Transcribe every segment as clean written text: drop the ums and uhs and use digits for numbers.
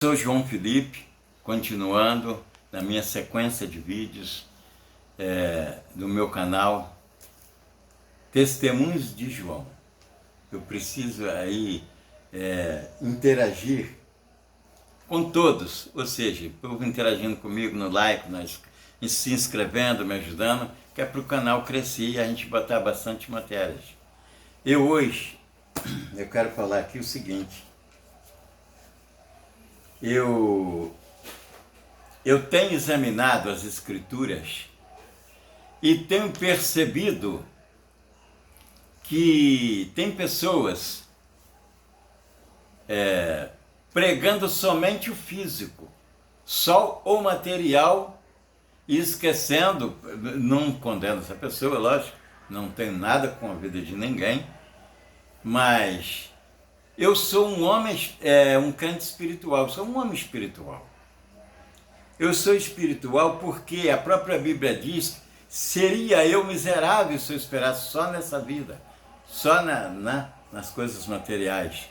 Sou João Felipe, continuando na minha sequência de vídeos do meu canal Testemunhos de João. Eu preciso aí interagir com todos, ou seja, o povo interagindo comigo no like, se inscrevendo, me ajudando, que é para o canal crescer e a gente botar bastante matérias. Hoje eu quero falar aqui o seguinte. Eu tenho examinado as Escrituras e tenho percebido que tem pessoas pregando somente o físico, só o material, e esquecendo, não condeno essa pessoa, lógico, não tenho nada com a vida de ninguém, mas eu sou um homem, um crente espiritual, sou um homem espiritual. Eu sou espiritual porque a própria Bíblia diz: seria eu miserável se eu esperasse só nessa vida, só nas coisas materiais.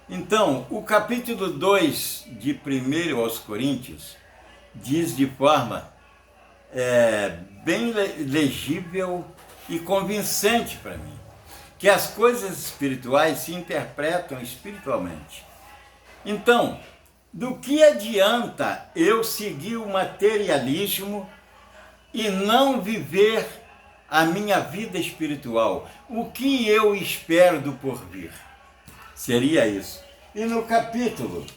Então, o capítulo 2 de 1 aos Coríntios diz de forma bem legível e convincente para mim, que as coisas espirituais se interpretam espiritualmente. Então, do que adianta eu seguir o materialismo e não viver a minha vida espiritual? O que eu espero do porvir? Seria isso. E no capítulo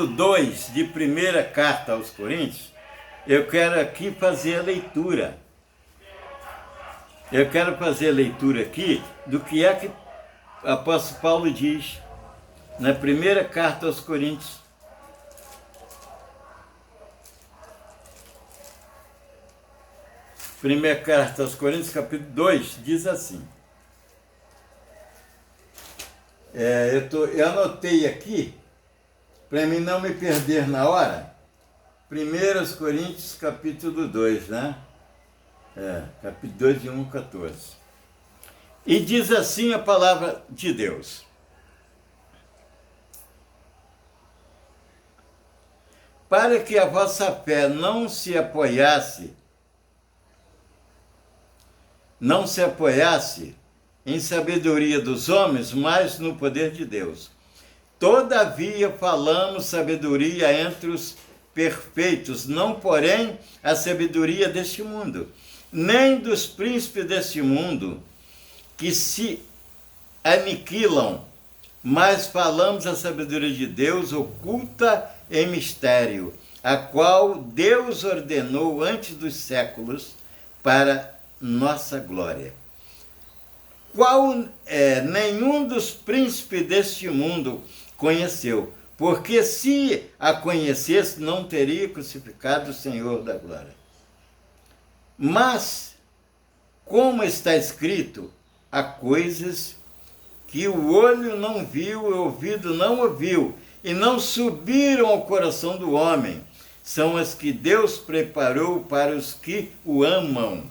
2 de 1ª carta aos Coríntios, eu quero aqui fazer a leitura. Eu quero fazer a leitura aqui do que é que o apóstolo Paulo diz na 1ª carta aos Coríntios. Primeira carta aos Coríntios, capítulo 2, diz assim. Eu anotei aqui, para mim não me perder na hora, 1 Coríntios, capítulo 2, né? Capítulo 2, de 1 a 14. E diz assim a palavra de Deus: para que a vossa fé não se apoiasse em sabedoria dos homens, mas no poder de Deus. Todavia falamos sabedoria entre os perfeitos, não porém a sabedoria deste mundo, nem dos príncipes deste mundo, que se aniquilam, mas falamos a sabedoria de Deus oculta em mistério, a qual Deus ordenou antes dos séculos para nossa glória. Nenhum dos príncipes deste mundo conheceu, porque se a conhecesse, não teria crucificado o Senhor da glória. Mas, como está escrito, há coisas que o olho não viu, o ouvido não ouviu, e não subiram ao coração do homem, são as que Deus preparou para os que o amam.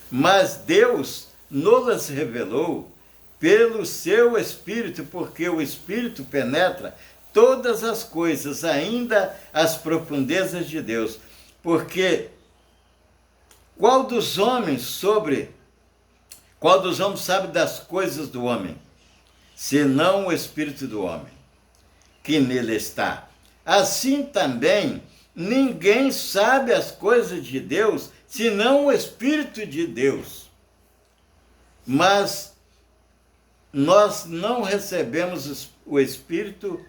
Mas Deus nos revelou pelo seu Espírito, porque o Espírito penetra todas as coisas, ainda as profundezas de Deus. Porque qual dos homens sabe das coisas do homem, senão o Espírito do homem, que nele está? Assim também, ninguém sabe as coisas de Deus, senão o Espírito de Deus. Mas nós não recebemos o Espírito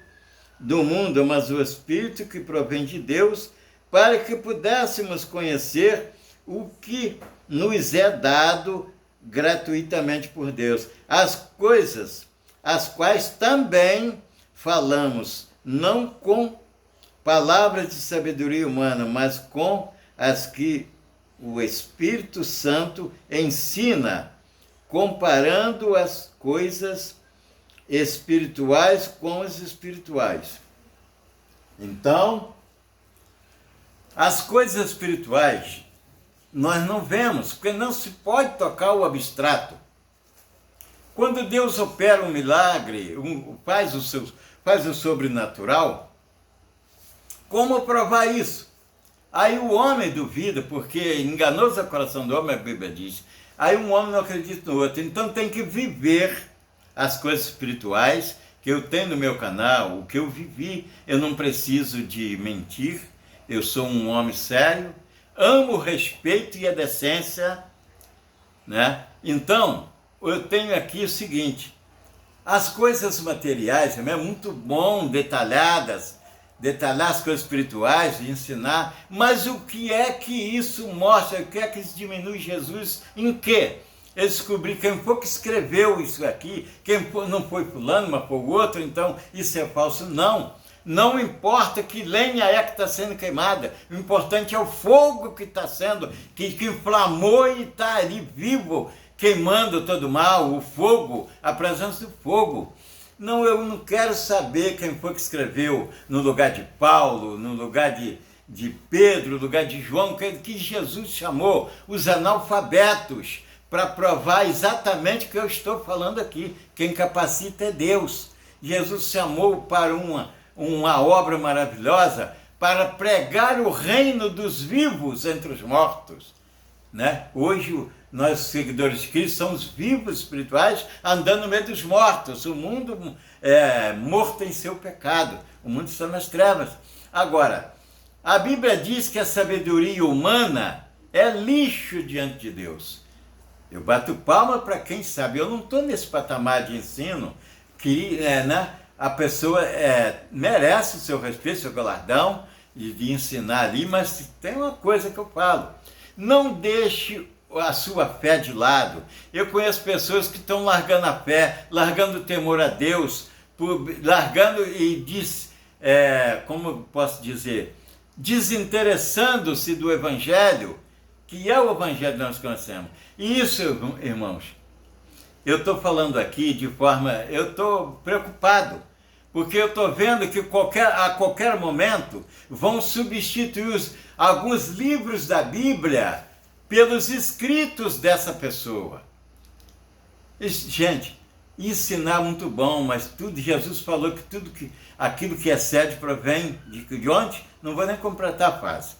do mundo, mas o Espírito que provém de Deus, para que pudéssemos conhecer o que nos é dado gratuitamente por Deus. As coisas as quais também falamos, não com palavras de sabedoria humana, mas com as que o Espírito Santo ensina, comparando as coisas espirituais com as espirituais. Então, as coisas espirituais nós não vemos, porque não se pode tocar o abstrato. Quando Deus opera um milagre, faz faz o sobrenatural. Como provar isso? Aí o homem duvida, porque enganoso é o coração do homem, a Bíblia diz. Aí um homem não acredita no outro. Então tem que viver as coisas espirituais que eu tenho no meu canal, o que eu vivi. Eu não preciso de mentir, eu sou um homem sério, amo o respeito e a decência, né? Então, eu tenho aqui o seguinte, as coisas materiais, é muito bom, detalhar as coisas espirituais, ensinar, mas o que é que isso mostra, o que é que isso diminui Jesus em quê? Eu descobri quem foi que escreveu isso aqui, não foi fulano, mas foi o outro, então isso é falso. Não importa que lenha é que está sendo queimada, o importante é o fogo que está sendo, que inflamou e está ali vivo, queimando todo o mal, o fogo, a presença do fogo. Não, eu não quero saber quem foi que escreveu no lugar de Paulo, no lugar de Pedro, no lugar de João, que Jesus chamou os analfabetos, para provar exatamente o que eu estou falando aqui. Quem capacita é Deus. Jesus chamou para uma obra maravilhosa, para pregar o reino dos vivos entre os mortos, né? Hoje, nós, seguidores de Cristo, somos vivos espirituais andando no meio dos mortos. O mundo é morto em seu pecado. O mundo está nas trevas. Agora, a Bíblia diz que a sabedoria humana é lixo diante de Deus. Eu bato palma para quem sabe. Eu não estou nesse patamar de ensino que né, a pessoa merece o seu respeito, o seu galardão de ensinar ali, mas tem uma coisa que eu falo. Não deixe a sua fé de lado. Eu conheço pessoas que estão largando a fé, largando o temor a Deus, largando e como posso dizer, desinteressando-se do Evangelho, que é o Evangelho que nós conhecemos. E isso, irmãos, eu estou falando aqui eu estou preocupado, porque eu estou vendo que a qualquer momento vão substituir alguns livros da Bíblia pelos escritos dessa pessoa. Gente, ensinar é muito bom, mas Jesus falou que aquilo que é sério provém de onde? Não vou nem completar a frase.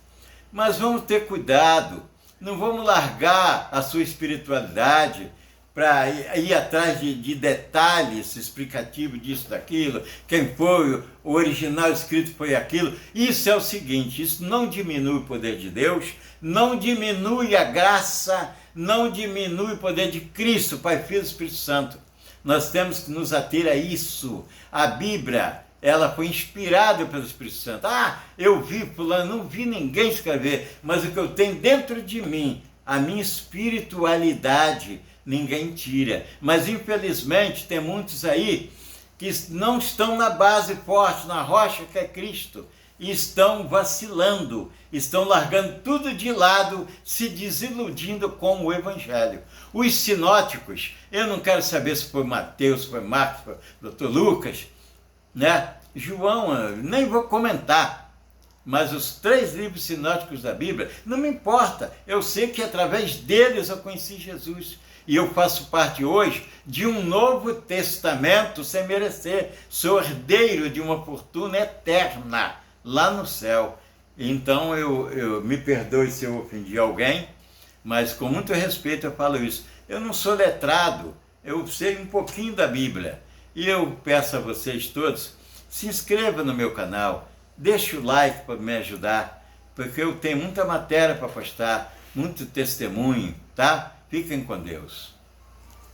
Mas vamos ter cuidado, não vamos largar a sua espiritualidade para ir atrás de detalhes explicativos disso, daquilo, quem foi, o original escrito foi aquilo. Isso é o seguinte, isso não diminui o poder de Deus, não diminui a graça, não diminui o poder de Cristo, Pai, Filho e Espírito Santo. Nós temos que nos ater a isso. A Bíblia, ela foi inspirada pelo Espírito Santo. Eu vi fulano, não vi ninguém escrever, mas o que eu tenho dentro de mim, a minha espiritualidade, ninguém tira. Mas infelizmente tem muitos aí que não estão na base forte, na rocha que é Cristo, e estão vacilando, estão largando tudo de lado, se desiludindo com o Evangelho. Os sinóticos, eu não quero saber se foi Mateus, se foi Marcos, se foi Dr. Lucas, né? João, nem vou comentar, mas os 3 livros sinóticos da Bíblia, não me importa, eu sei que através deles eu conheci Jesus. E eu faço parte hoje de um novo testamento sem merecer. Sou herdeiro de uma fortuna eterna lá no céu. Então eu me perdoe se eu ofendi alguém, mas com muito respeito eu falo isso. Eu não sou letrado, eu sei um pouquinho da Bíblia. E eu peço a vocês todos, se inscrevam no meu canal, deixe o like para me ajudar, porque eu tenho muita matéria para postar, muito testemunho, tá? Fiquem com Deus.